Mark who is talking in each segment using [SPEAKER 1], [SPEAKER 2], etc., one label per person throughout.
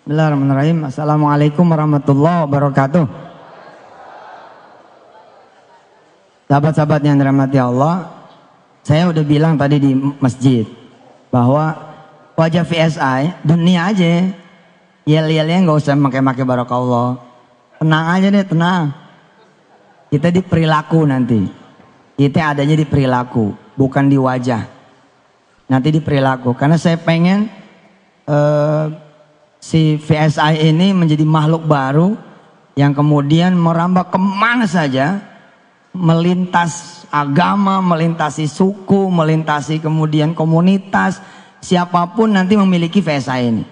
[SPEAKER 1] Bismillahirrahmanirrahim. Assalamualaikum warahmatullahi wabarakatuh. Sahabat-sahabat yang dirahmati Allah, saya udah bilang tadi di masjid bahwa wajah VSI dunia aja, yel-yelnya nggak usah pakai barakallah. Tenang aja deh, tenang. Kita di perilaku nanti. Kita adanya di perilaku, bukan di wajah. Nanti di perilaku. Karena saya pengen si VSI ini menjadi makhluk baru yang kemudian merambah kemana saja, melintas agama, melintasi suku, melintasi kemudian komunitas, siapapun nanti memiliki VSI ini.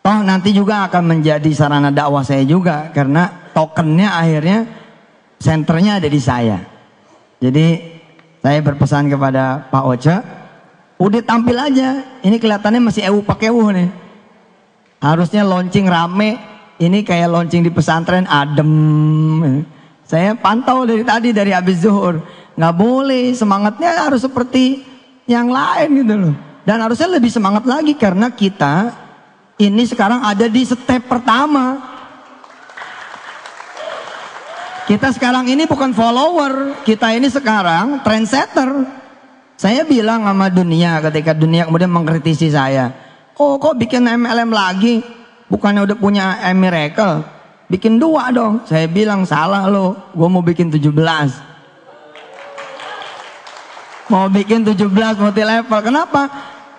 [SPEAKER 1] Toh nanti juga akan menjadi sarana dakwah saya juga, karena tokennya akhirnya senternya ada di saya. Jadi saya berpesan kepada Pak Oce, udah tampil aja, ini kelihatannya masih pakai nih. Harusnya launching rame, ini kayak launching di pesantren adem. Saya pantau dari tadi, dari habis zuhur. Nggak boleh, semangatnya harus seperti yang lain gitu loh. Dan harusnya lebih semangat lagi karena kita ini sekarang ada di step pertama. Kita sekarang ini bukan follower, kita ini sekarang trendsetter. Saya bilang sama dunia ketika dunia kemudian mengkritisi saya. Oh kok bikin MLM lagi? Bukannya udah punya Miracle? Bikin 2 dong. Saya bilang salah lo. Gue mau bikin 17. Mau bikin 17 multi level. Kenapa?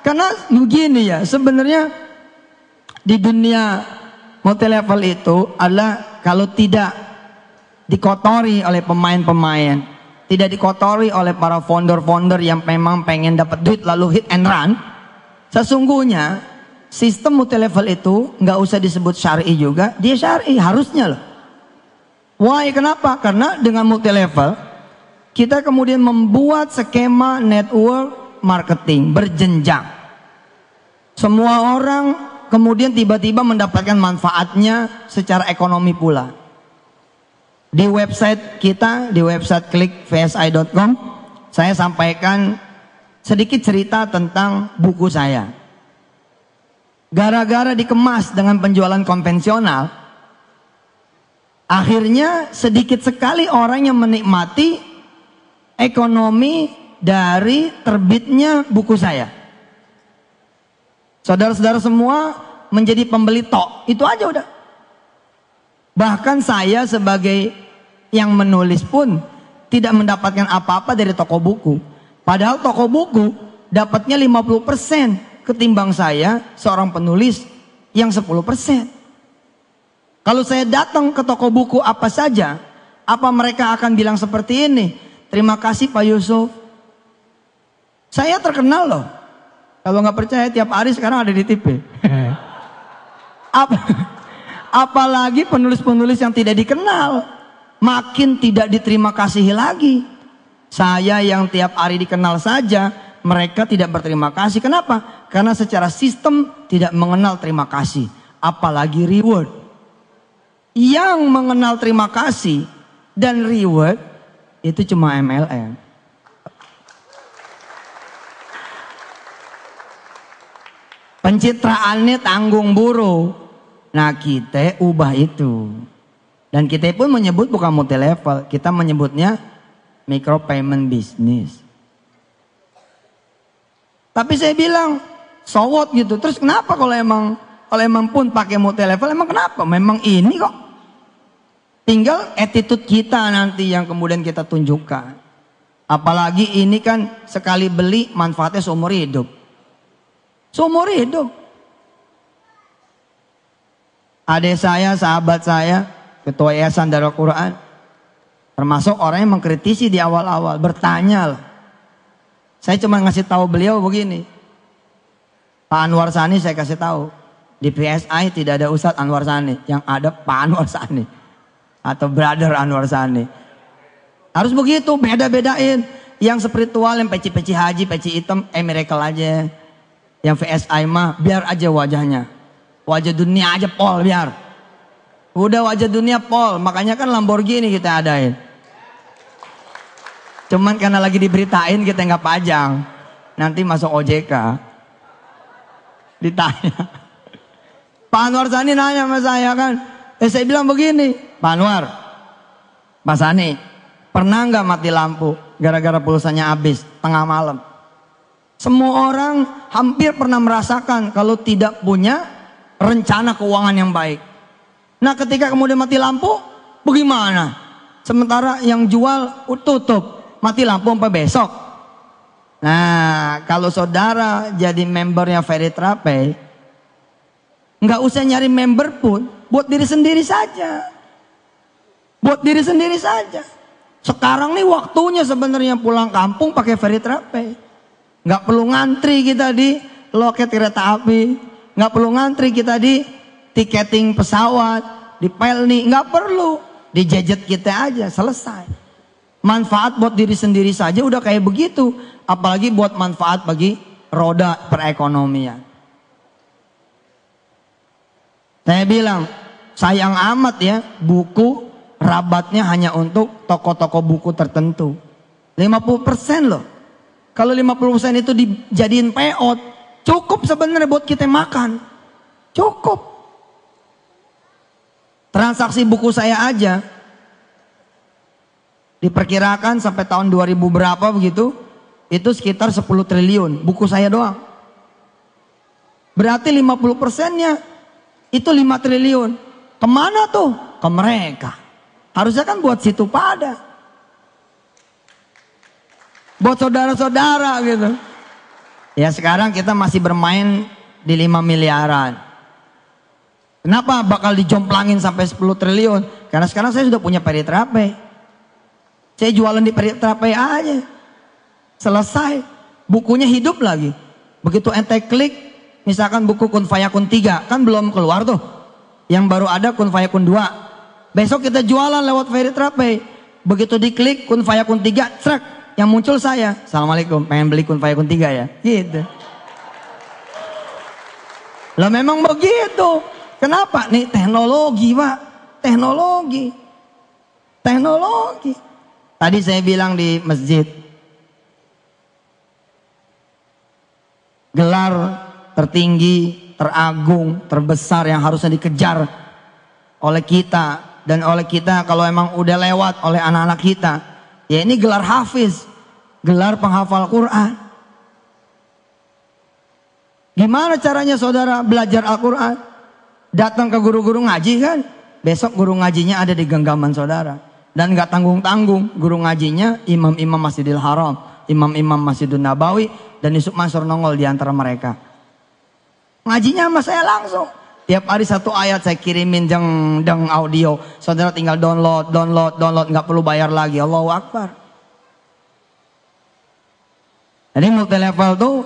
[SPEAKER 1] Karena begini ya. Sebenarnya di dunia multi level itu adalah kalau tidak dikotori oleh pemain-pemain, tidak dikotori oleh para founder-founder yang memang pengen dapat duit lalu hit and run. Sesungguhnya sistem multi level itu nggak usah disebut syar'i juga, dia syar'i harusnya loh. Why? Kenapa? Karena dengan multi level kita kemudian membuat skema network marketing berjenjang. Semua orang kemudian tiba-tiba mendapatkan manfaatnya secara ekonomi pula. Di website kita, di website klikvsi.com, saya sampaikan sedikit cerita tentang buku saya. Gara-gara dikemas dengan penjualan konvensional, akhirnya sedikit sekali orang yang menikmati ekonomi dari terbitnya buku saya. Saudara-saudara semua menjadi pembeli tok, itu aja udah. Bahkan saya sebagai yang menulis pun tidak mendapatkan apa-apa dari toko buku. Padahal toko buku dapatnya 50% ketimbang saya seorang penulis yang 10%. Kalau saya datang ke toko buku apa saja, apa mereka akan bilang seperti ini? Terima kasih Pak Yusuf. Saya terkenal loh. Kalau nggak percaya tiap hari sekarang ada di TV. Apalagi penulis-penulis yang tidak dikenal, makin tidak diterima kasih lagi. Saya yang tiap hari dikenal saja, mereka tidak berterima kasih. Kenapa? Karena secara sistem tidak mengenal terima kasih, apalagi reward. Yang mengenal terima kasih dan reward itu cuma MLM. Pencitraannya tanggung buruh. Nah kita ubah itu. Dan kita pun menyebut bukan multi level, kita menyebutnya micro payment business. Tapi saya bilang so what gitu. Terus kenapa kalau emang pun pakai multi level, emang kenapa? Memang ini kok. Tinggal attitude kita nanti yang kemudian kita tunjukkan. Apalagi ini kan sekali beli manfaatnya seumur hidup. Seumur hidup. Adik saya, sahabat saya, ketua Yayasan Darul Quran, termasuk orang yang mengkritisi di awal-awal, bertanya lah. Saya cuma ngasih tahu beliau begini, Pak Anwar Sani saya kasih tahu, di PSI tidak ada Ustadz Anwar Sani, yang ada Pak Anwar Sani atau Brother Anwar Sani. Harus begitu, beda-bedain. Yang spiritual, yang peci-peci haji, peci hitam, miracle aja. Yang VSI mah biar aja wajahnya. Wajah dunia aja pol biar. Udah wajah dunia pol, makanya kan Lamborghini kita adain. Cuman karena lagi diberitain kita nggak pajang. Nanti masuk OJK. Ditanya. Pak Anwar Sani nanya sama saya kan. Saya bilang begini, Pak Anwar, Pak Sani, pernah nggak mati lampu gara-gara pulsanya habis tengah malam? Semua orang hampir pernah merasakan kalau tidak punya rencana keuangan yang baik. Nah ketika kemudian mati lampu, bagaimana? Sementara yang jual tutup, mati lampu sampai besok. Nah kalau saudara jadi membernya Ferry Trapey, nggak usah nyari member pun, buat diri sendiri saja. Buat diri sendiri saja. Sekarang nih waktunya sebenarnya pulang kampung pakai Ferry Trapey. Nggak perlu ngantri kita di loket kereta api, nggak perlu ngantri kita di tiketing pesawat, di Pelni, nggak perlu, di gadget kita aja selesai. Manfaat buat diri sendiri saja udah kayak begitu, apalagi buat manfaat bagi roda perekonomian. Saya bilang sayang amat ya buku rabatnya hanya untuk toko-toko buku tertentu. 50% loh. Kalau 50% itu dijadiin payout, cukup sebenarnya buat kita makan. Cukup. Transaksi buku saya aja diperkirakan sampai tahun 2000 berapa begitu, itu sekitar 10 triliun buku saya doang. Berarti 50%-nya itu 5 triliun. Kemana tuh? Ke mereka. Harusnya kan buat situ pada. Buat saudara-saudara gitu. Ya sekarang kita masih bermain di 5 miliaran. Kenapa bakal dijomplangin sampai 10 triliun? Karena sekarang saya sudah punya Ferry Trapey. Saya jualan di Ferry Trapey aja. Selesai. Bukunya hidup lagi. Begitu ente klik, misalkan buku Kun Fayakun 3, kan belum keluar tuh. Yang baru ada Kun Fayakun 2. Besok kita jualan lewat Ferry Trapey. Begitu diklik Kun Fayakun 3, trek. Yang muncul saya, Assalamualaikum, pengen beli Kun Fayakun 3 ya? Gitu. Lah memang begitu. Kenapa? Nih teknologi Pak. Teknologi. Teknologi. Tadi saya bilang di masjid. Gelar tertinggi, teragung, terbesar yang harusnya dikejar oleh kita. Dan oleh kita kalau emang udah lewat oleh anak-anak kita. Ya ini gelar hafiz, gelar penghafal Quran. Gimana caranya saudara belajar Al-Quran? Datang ke guru-guru ngaji kan? Besok guru ngajinya ada di genggaman saudara. Dan gak tanggung-tanggung, guru ngajinya imam-imam Masjidil Haram, imam-imam Masjidun Nabawi, dan Yusuf Mansur nongol di antara mereka. Ngajinya sama saya langsung. Tiap hari satu ayat saya kirimin deng audio. Saudara tinggal download, nggak perlu bayar lagi. Allahu Akbar. Jadi multi level tuh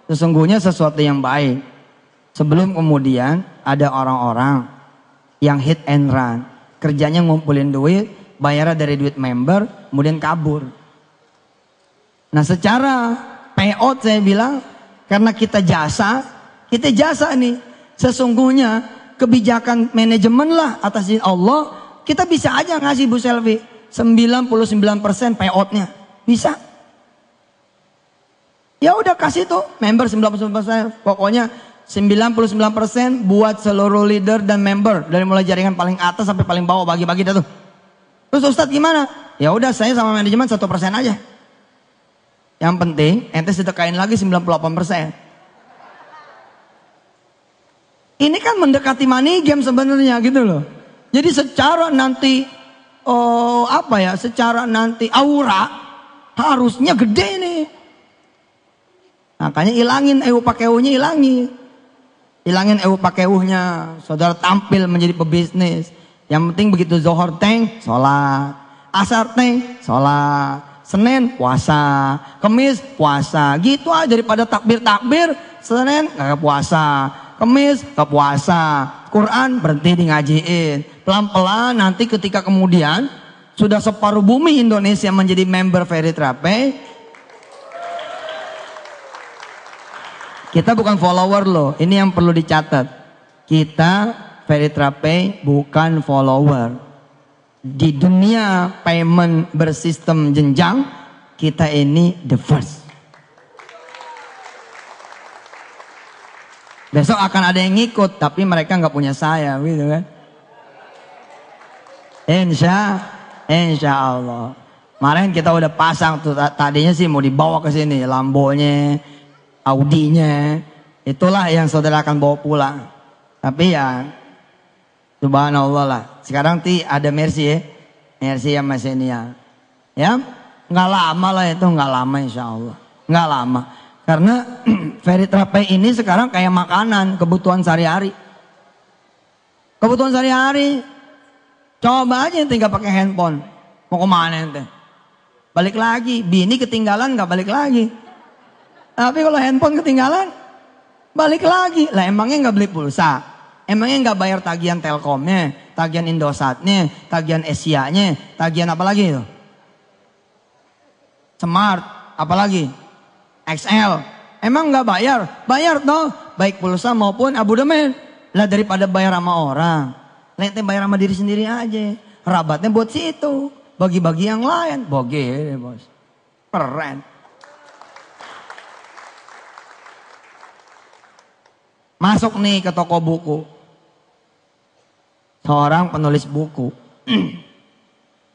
[SPEAKER 1] sesungguhnya sesuatu yang baik. Sebelum kemudian ada orang-orang yang hit and run. Kerjanya ngumpulin duit, bayarnya dari duit member, kemudian kabur. Nah secara payout saya bilang, karena kita jasa nih. Sesungguhnya kebijakan manajemen lah atas izin Allah, kita bisa aja ngasih Bu Selvi 99% payoutnya, bisa. Ya udah kasih tuh member 99%, pokoknya 99% buat seluruh leader dan member dari mulai jaringan paling atas sampai paling bawah, bagi-bagi dah tuh. Terus Ustadz gimana? Ya udah saya sama manajemen 1% aja. Yang penting ente sedekain lagi 98%. Ini kan mendekati money game sebenarnya gitu loh. Jadi secara nanti secara nanti aura harusnya gede nih. Makanya ilangin pakeuhnya, ilangin pakeuhnya. Saudara tampil menjadi pebisnis. Yang penting begitu Zohor teng, sholat. Asar teng, sholat. Senin puasa, Kemis puasa. Gitu aja daripada takbir, Senin kagak puasa. Kemis ke puasa, Quran berhenti di ngajiin. Pelan-pelan nanti ketika kemudian sudah separuh bumi Indonesia menjadi member Ferry Trapey, kita bukan follower loh. Ini yang perlu dicatat. Kita Ferry Trapey bukan follower. Di dunia payment bersistem jenjang, kita ini the first. Besok akan ada yang ngikut, tapi mereka nggak punya saya, gitu kan? Insya Allah. Kemarin kita udah pasang tuh, tadinya sih mau dibawa ke sini, Lambonya, Audinya, itulah yang saudara akan bawa pulang. Tapi ya, subhanallah lah. Sekarang ada Mercy ya, Mercy sama Xenia. Ya, nggak lama lah itu, nggak lama insya Allah, nggak lama. Karena Feritrape ini sekarang kayak makanan, kebutuhan sehari-hari. Kebutuhan sehari-hari. Coba aja tinggal pakai handphone. Mau kemana ente? Balik lagi. Bini ketinggalan nggak balik lagi. Tapi kalau handphone ketinggalan, balik lagi. Lah emangnya nggak beli pulsa? Emangnya nggak bayar tagihan Telkomnya, tagihan Indosatnya, tagihan Asianya, tagihan apa lagi itu? Smart, apalagi? XL. Emang nggak bayar? Bayar toh, baik pulsa maupun abodemen. Lah daripada bayar sama orang, nanti bayar sama diri sendiri aja. Rabatnya buat situ, bagi-bagi yang lain. Boge, bos. Keren. Masuk nih ke toko buku. Seorang penulis buku.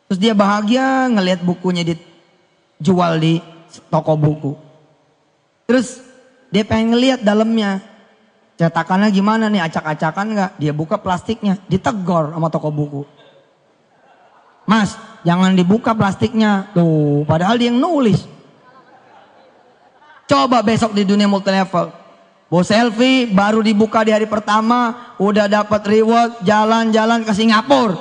[SPEAKER 1] Terus dia bahagia ngelihat bukunya dijual di toko buku. Terus dia pengen ngelihat dalamnya. Cetakannya gimana nih, acak-acakan nggak? Dia buka plastiknya, ditegor sama toko buku. Mas, jangan dibuka plastiknya. Tuh, padahal dia yang nulis. Coba besok di dunia multilevel. Bos selfie baru dibuka di hari pertama, udah dapat reward, jalan-jalan ke Singapura.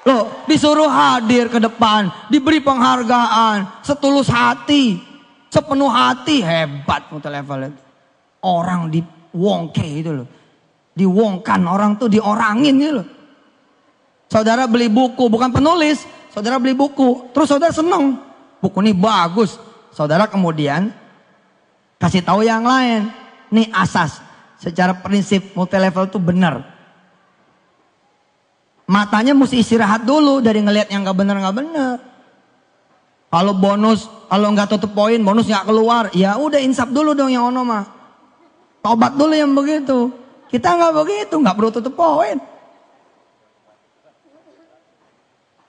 [SPEAKER 1] Loh, disuruh hadir ke depan, diberi penghargaan, setulus hati, sepenuh hati. Hebat multilevel itu. Orang diwongke itu loh. Diwongkan, orang tuh diorangin gitu loh. Saudara beli buku, bukan penulis, saudara beli buku, terus saudara seneng, buku ini bagus. Saudara kemudian kasih tahu yang lain, nih asas, secara prinsip multilevel itu benar. Matanya mesti istirahat dulu dari ngelihat yang nggak benar. Kalau bonus, kalau nggak tutup poin, bonus nggak keluar, ya udah insaf dulu dong yang ono mah. Tobat dulu yang begitu. Kita nggak begitu, nggak perlu tutup poin.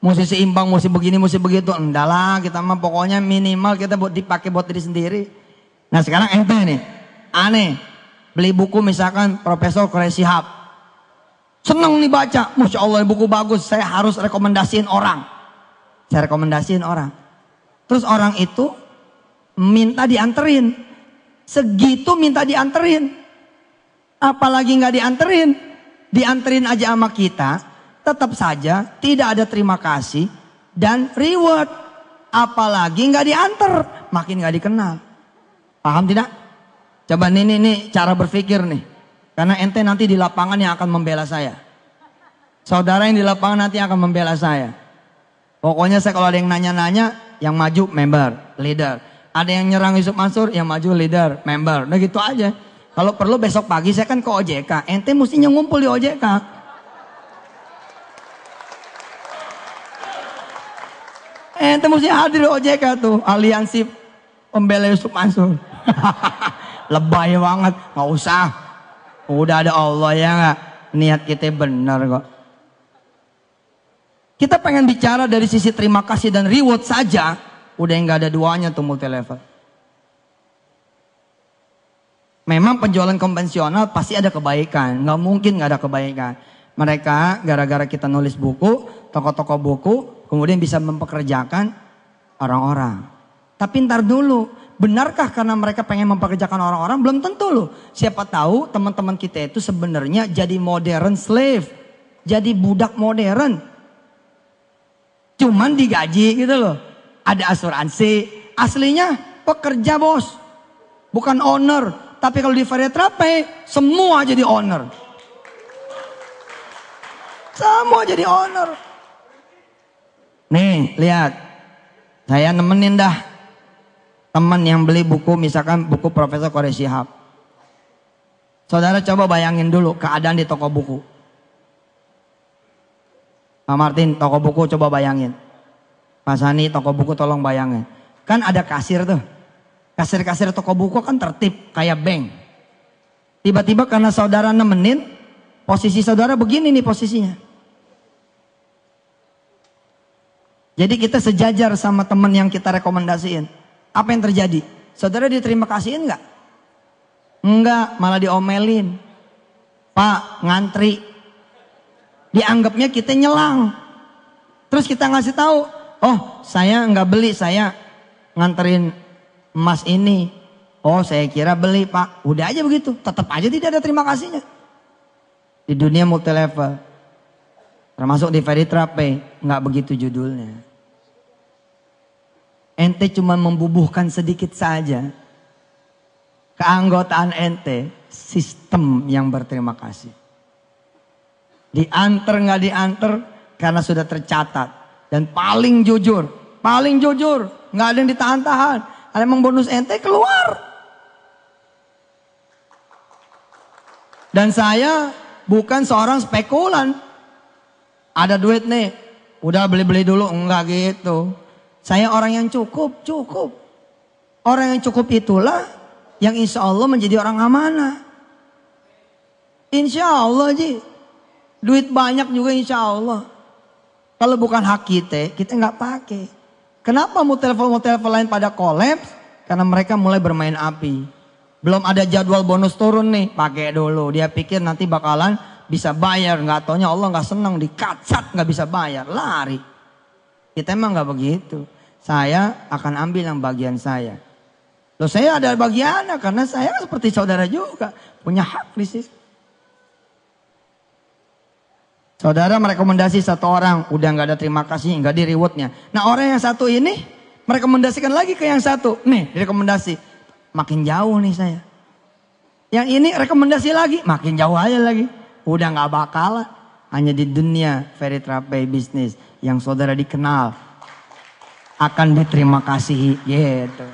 [SPEAKER 1] Mesti seimbang, mesti begini, mesti begitu. Enggak lah, kita mah pokoknya minimal kita buat dipakai buat diri sendiri. Nah sekarang ente nih, aneh, beli buku misalkan Profesor Quraish Shihab. Seneng nih baca, Masya Allah buku bagus, saya harus rekomendasiin orang. Saya rekomendasiin orang. Terus orang itu minta dianterin. Segitu minta dianterin. Apalagi nggak dianterin. Dianterin aja sama kita, tetap saja tidak ada terima kasih dan reward. Apalagi nggak dianter, makin nggak dikenal. Paham tidak? Coba nih cara berpikir nih. Karena ente nanti di lapangan yang akan membela saya. Saudara yang di lapangan nanti akan membela saya. Pokoknya saya kalau ada yang nanya-nanya, yang maju member, leader. Ada yang nyerang Yusuf Mansur, yang maju leader, member. Nah gitu aja. Kalau perlu besok pagi saya kan ke OJK. Ente mestinya ngumpul di OJK. Ente mesti hadir di OJK tuh. Aliansi pembela Yusuf Mansur. Lebay banget, nggak usah. Udah ada Allah ya nggak. Niat kita benar kok. Kita pengen bicara dari sisi terima kasih dan reward saja, udah nggak ada duanya tuh multilevel. Memang penjualan konvensional pasti ada kebaikan, nggak mungkin nggak ada kebaikan. Mereka gara-gara kita nulis buku, toko-toko buku, kemudian bisa mempekerjakan orang-orang. Tapi ntar dulu, benarkah karena mereka pengen mempekerjakan orang-orang? Belum tentu loh. Siapa tahu teman-teman kita itu sebenarnya jadi modern slave. Jadi budak modern. Cuman digaji gitu loh. Ada asuransi. Aslinya pekerja bos. Bukan owner. Tapi kalau di Feritrape semua jadi owner. Semua jadi owner. Nih lihat. Saya nemenin dah. Teman yang beli buku, misalkan buku Profesor Quraish Shihab. Saudara coba bayangin dulu keadaan di toko buku. Pak Martin, toko buku coba bayangin. Pak Sani, toko buku tolong bayangin. Kan ada kasir tuh. Kasir-kasir toko buku kan tertib kayak bank. Tiba-tiba karena saudara nemenin, posisi saudara begini nih posisinya. Jadi kita sejajar sama teman yang kita rekomendasiin. Apa yang terjadi? Saudara diterima kasihin nggak? Enggak, malah diomelin. Pak, ngantri. Dianggapnya kita nyelang. Terus kita ngasih tahu, oh saya nggak beli, saya nganterin emas ini. Oh saya kira beli Pak. Udah aja begitu, tetap aja tidak ada terima kasihnya. Di dunia multi level, termasuk di Veritrape, nggak begitu judulnya. Ente cuma membubuhkan sedikit saja keanggotaan ente, sistem yang berterima kasih. Diantar nggak diantar karena sudah tercatat. Dan paling jujur, nggak ada yang ditahan-tahan. Ada emang bonus ente keluar. Dan saya bukan seorang spekulan. Ada duit nih, udah beli-beli dulu, enggak gitu. Saya orang yang cukup. Orang yang cukup itulah yang insya Allah menjadi orang amanah. Insya Allah Ji. Duit banyak juga insya Allah. Kalau bukan hak kita nggak pakai. Kenapa multi-level lain pada kolaps? Karena mereka mulai bermain api. Belum ada jadwal bonus turun nih, pakai dulu. Dia pikir nanti bakalan bisa bayar. Nggak taunya Allah nggak senang, dikacat nggak bisa bayar, lari. Kita emang nggak begitu. Saya akan ambil yang bagian saya. Loh saya ada bagiannya karena saya seperti saudara juga. Punya hak di situ. Saudara merekomendasi satu orang. Udah nggak ada terima kasih, nggak di rewardnya. Nah orang yang satu ini merekomendasikan lagi ke yang satu. Nih direkomendasi. Makin jauh nih saya. Yang ini rekomendasi lagi. Makin jauh aja lagi. Udah nggak bakal. Hanya di dunia Veritrape bisnis. Yang saudara dikenal akan diterima kasih gitu.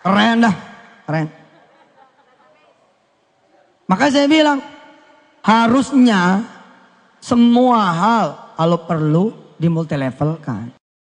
[SPEAKER 1] Keren dah, keren. Maka saya bilang harusnya semua hal kalau perlu dimultilevelkan.